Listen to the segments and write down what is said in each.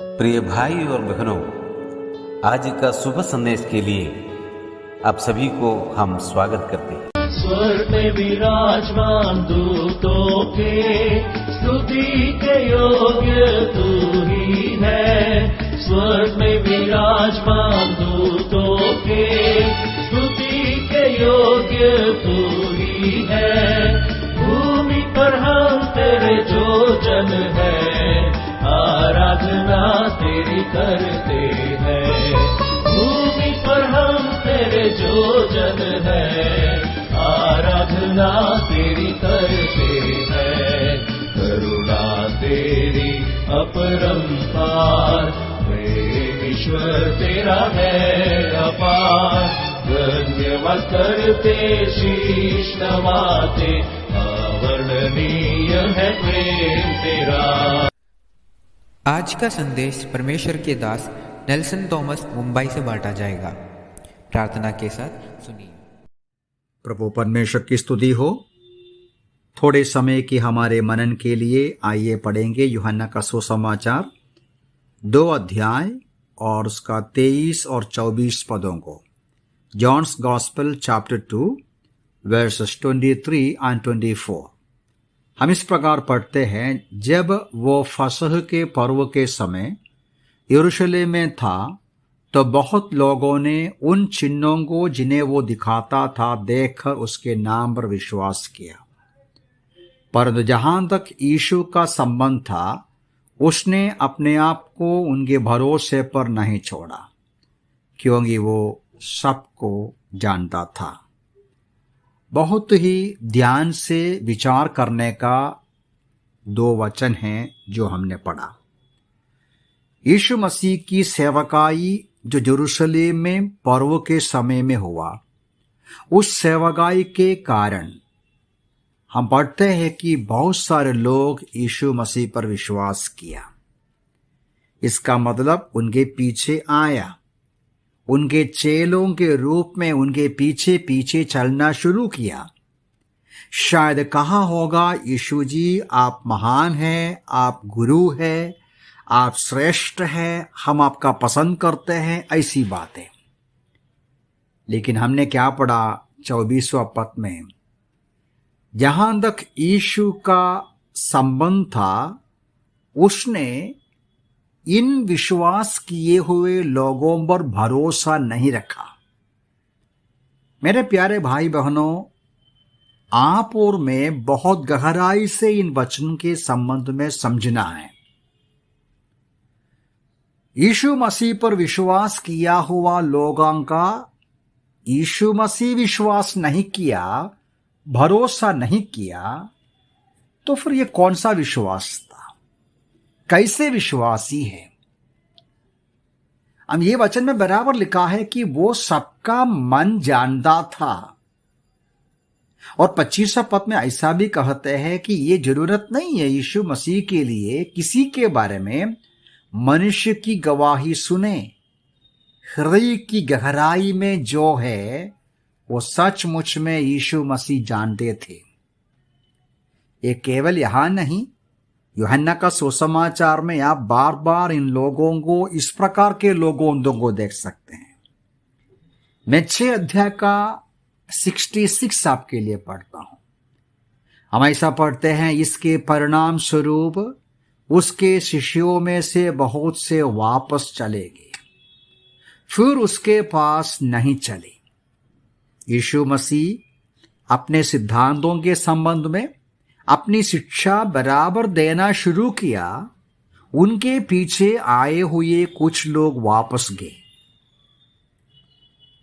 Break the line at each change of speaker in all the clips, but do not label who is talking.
प्रिय भाई और बहनों, आज का शुभ संदेश के लिए आप सभी को हम स्वागत करते हैं।
स्वर्ग में विराजमान दूतों के स्तुति के योग्य तू ही है। स्वर्ग में विराजमान दूतों के स्तुति के योग्य तू ही है। भूमि पर हम तेरे जो जन है, आराधना तेरी करते हैं। भूमि पर हम तेरे जो जन है, आराधना तेरी करते हैं। करुणा तेरी अपरंपार, प्रेम ईश्वर तेरा है अपार। धन्यवाद करते शीश नवाते, अवर्णनीय है प्रेम तेरा।
आज का संदेश परमेश्वर के दास नेल्सन थॉमस मुंबई से बांटा जाएगा। प्रार्थना के साथ सुनिए।
प्रभु परमेश्वर की स्तुति हो। थोड़े समय की हमारे मनन के लिए आइए पढ़ेंगे यूहन्ना का सुसमाचार 2 अध्याय और उसका 23 और 24 पदों को। John's gospel chapter 2 verses 23 and 24। हम इस प्रकार पढ़ते हैं, जब वो फसह के पर्व के समय यरूशलेम में था तो बहुत लोगों ने उन चिन्हों को जिन्हें वो दिखाता था देखकर उसके नाम पर विश्वास किया। परंतु जहां तक यीशु का संबंध था, उसने अपने आप को उनके भरोसे पर नहीं छोड़ा, क्योंकि वो सबको जानता था। बहुत ही ध्यान से विचार करने का 2 वचन हैं जो हमने पढ़ा। यीशु मसीह की सेवकाई जो यरूशलेम में पर्व के समय में हुआ, उस सेवकाई के कारण हम पढ़ते हैं कि बहुत सारे लोग यीशु मसीह पर विश्वास किया। इसका मतलब उनके पीछे आया, उनके चेलों के रूप में उनके पीछे पीछे चलना शुरू किया। शायद कहा होगा, यीशु जी आप महान हैं, आप गुरु हैं, आप श्रेष्ठ हैं, हम आपका पसंद करते हैं, ऐसी बातें। लेकिन हमने क्या पढ़ा 24वां पद में, जहां तक यीशु का संबंध था, उसने इन विश्वास किए हुए लोगों पर भरोसा नहीं रखा। मेरे प्यारे भाई बहनों, आप और मैं बहुत गहराई से इन वचन के संबंध में समझना है। यीशु मसीह पर विश्वास किया हुआ लोगों का यीशु मसीह विश्वास नहीं किया, भरोसा नहीं किया, तो फिर ये कौन सा विश्वास था? कैसे विश्वासी है? हम ये वचन में बराबर लिखा है कि वो सबका मन जानता था। और 25वां पद में ऐसा भी कहते हैं कि ये जरूरत नहीं है यीशु मसीह के लिए किसी के बारे में मनुष्य की गवाही सुने। हृदय की गहराई में जो है वो सचमुच में यीशु मसीह जानते थे। ये केवल यहां नहीं, यूहन्ना का सुसमाचार में आप बार बार इन लोगों को, इस प्रकार के लोगों को देख सकते हैं। मैं 6 अध्याय का 66 आपके लिए पढ़ता हूं। हम ऐसा पढ़ते हैं, इसके परिणाम स्वरूप उसके शिष्यों में से बहुत से वापस चले गए, फिर उसके पास नहीं चले। यीशु मसीह अपने सिद्धांतों के संबंध में अपनी शिक्षा बराबर देना शुरू किया। उनके पीछे आए हुए कुछ लोग वापस गए।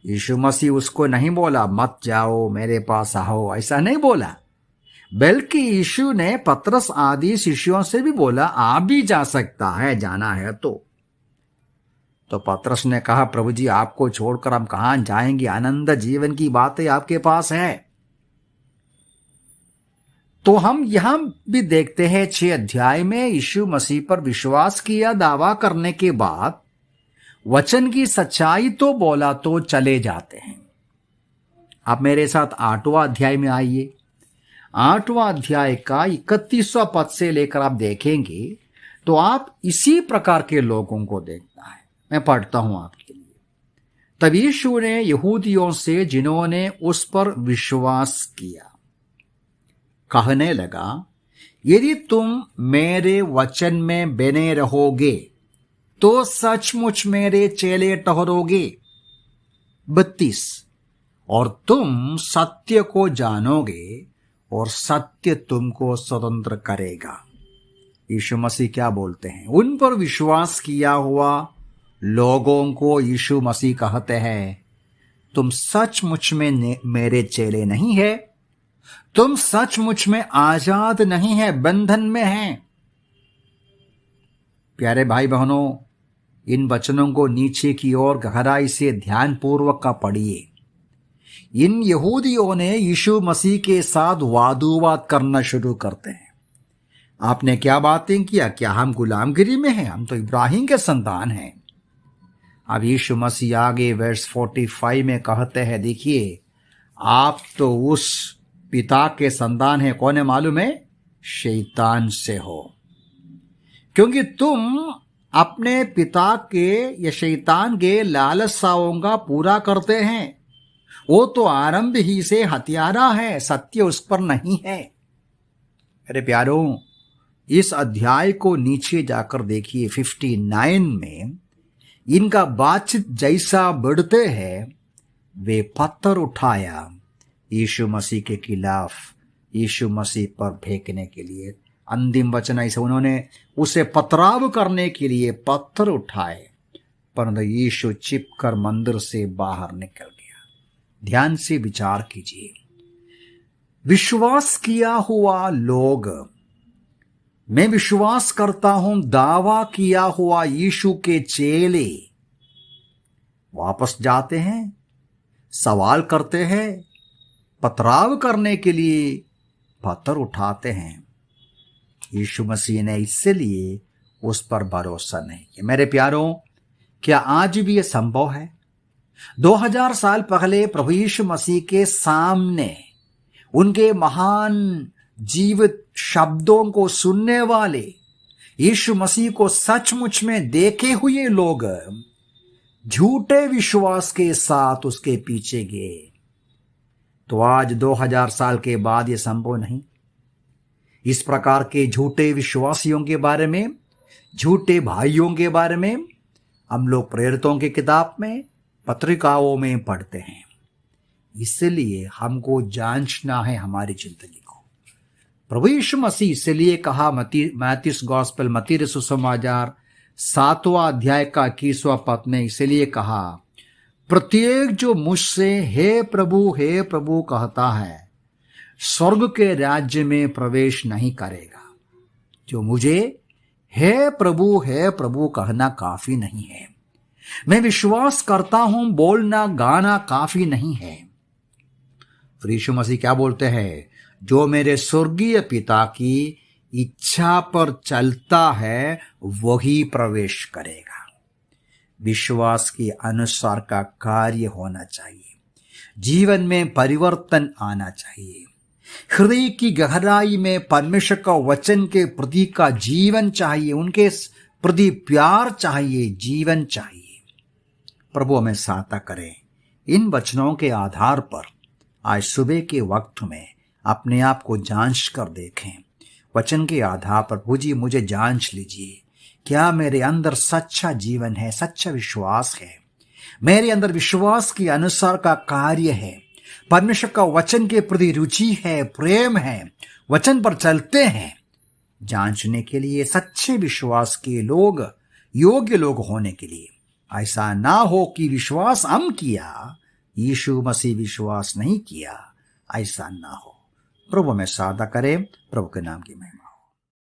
यीशु मसीह उसको नहीं बोला मत जाओ, मेरे पास आओ, ऐसा नहीं बोला, बल्कि यीशु ने पतरस आदि शिष्यों से भी बोला आप भी जा सकता है, जाना है तो पतरस ने कहा, प्रभु जी आपको छोड़कर हम कहां जाएंगे, आनंद जीवन की बातें आपके पास है। तो हम यहां भी देखते हैं 6 अध्याय में यीशु मसीह पर विश्वास किया, दावा करने के बाद वचन की सच्चाई तो बोला तो चले जाते हैं। आप मेरे साथ 8वां अध्याय में आइए। 8वां अध्याय का 31वां पद से लेकर आप देखेंगे, तो आप इसी प्रकार के लोगों को देखना है। मैं पढ़ता हूं आपके लिए। तब यीशु ने यहूदियों से जिन्होंने उस पर विश्वास किया कहने लगा, यदि तुम मेरे वचन में बने रहोगे तो सचमुच मेरे चेले ठहरोगे। 32 और तुम सत्य को जानोगे और सत्य तुमको स्वतंत्र करेगा। यीशु मसीह क्या बोलते हैं? उन पर विश्वास किया हुआ लोगों को यीशु मसीह कहते हैं, तुम सचमुच में मेरे चेले नहीं है, तुम सचमुच में आजाद नहीं है, बंधन में हैं। प्यारे भाई बहनों, इन वचनों को नीचे की ओर गहराई से ध्यानपूर्वक का पढ़िए। इन यहूदियों ने यीशु मसीह के साथ वादविवाद करना शुरू करते हैं। आपने क्या बातें किया? क्या हम गुलामगिरी में हैं? हम तो इब्राहिम के संतान हैं। अब यीशु मसीह आगे वर्स 45 में कहते हैं, देखिए आप तो उस पिता के संतान हैं, कौन है मालूम है? शैतान से हो, क्योंकि तुम अपने पिता के या शैतान के लालसाओं का पूरा करते हैं। वो तो आरंभ ही से हत्यारा है, सत्य उस पर नहीं है। अरे प्यारों, इस अध्याय को नीचे जाकर देखिए। 59 में इनका बातचीत जैसा बढ़ते हैं, वे पत्थर उठाया यीशु मसीह के खिलाफ, यीशु मसीह पर फेंकने के लिए। अंतिम वचन ऐसे, उन्होंने उसे पथराव करने के लिए पत्थर उठाए, परंतु यीशु चिपकर मंदिर से बाहर निकल गया। ध्यान से विचार कीजिए। विश्वास किया हुआ लोग, मैं विश्वास करता हूं, दावा किया हुआ यीशु के चेले वापस जाते हैं, सवाल करते हैं, पथराव करने के लिए पत्थर उठाते हैं। यीशु मसीह ने इसलिए उस पर भरोसा नहीं किया। मेरे प्यारों, क्या आज भी यह संभव है? 2000 साल पहले प्रभु यीशु मसीह के सामने उनके महान जीवित शब्दों को सुनने वाले, यीशु मसीह को सचमुच में देखे हुए लोग झूठे विश्वास के साथ उसके पीछे गए, तो आज 2000 साल के बाद यह संभव नहीं। इस प्रकार के झूठे विश्वासियों के बारे में, झूठे भाइयों के बारे में हम लोग प्रेरितों की किताब में, पत्रिकाओं में पढ़ते हैं। इसलिए हमको जांचना है हमारी जिंदगी को। प्रभु यीशु मसीह इसलिए कहा मैथ्यूस गॉस्पेल, मत्ती सुसमाचार 7वां अध्याय का 21वां पद में इसलिए कहा, प्रत्येक जो मुझसे हे प्रभु कहता है, स्वर्ग के राज्य में प्रवेश नहीं करेगा। जो मुझे हे प्रभु कहना काफी नहीं है, मैं विश्वास करता हूं बोलना गाना काफी नहीं है। फिर यीशु मसीह क्या बोलते हैं? जो मेरे स्वर्गीय पिता की इच्छा पर चलता है वही प्रवेश करेगा। विश्वास के अनुसार का कार्य होना चाहिए, जीवन में परिवर्तन आना चाहिए, हृदय की गहराई में परमेश्वर का वचन के प्रति का जीवन चाहिए, उनके प्रति प्यार चाहिए, जीवन चाहिए। प्रभु हमें सहायता करें। इन वचनों के आधार पर आज सुबह के वक्त में अपने आप को जांच कर देखें। वचन के आधार पर प्रभु जी मुझे जांच लीजिए, क्या मेरे अंदर सच्चा जीवन है, सच्चा विश्वास है, मेरे अंदर विश्वास के अनुसार का कार्य है, परमेश्वर का वचन के प्रति रुचि है, प्रेम है, वचन पर चलते हैं। जांचने के लिए सच्चे विश्वास के लोग, योग्य लोग होने के लिए, ऐसा ना हो कि विश्वास हम किया, यीशु मसीह विश्वास नहीं किया, ऐसा ना हो। प्रभु में सहायता करें। प्रभु के नाम की महिमा।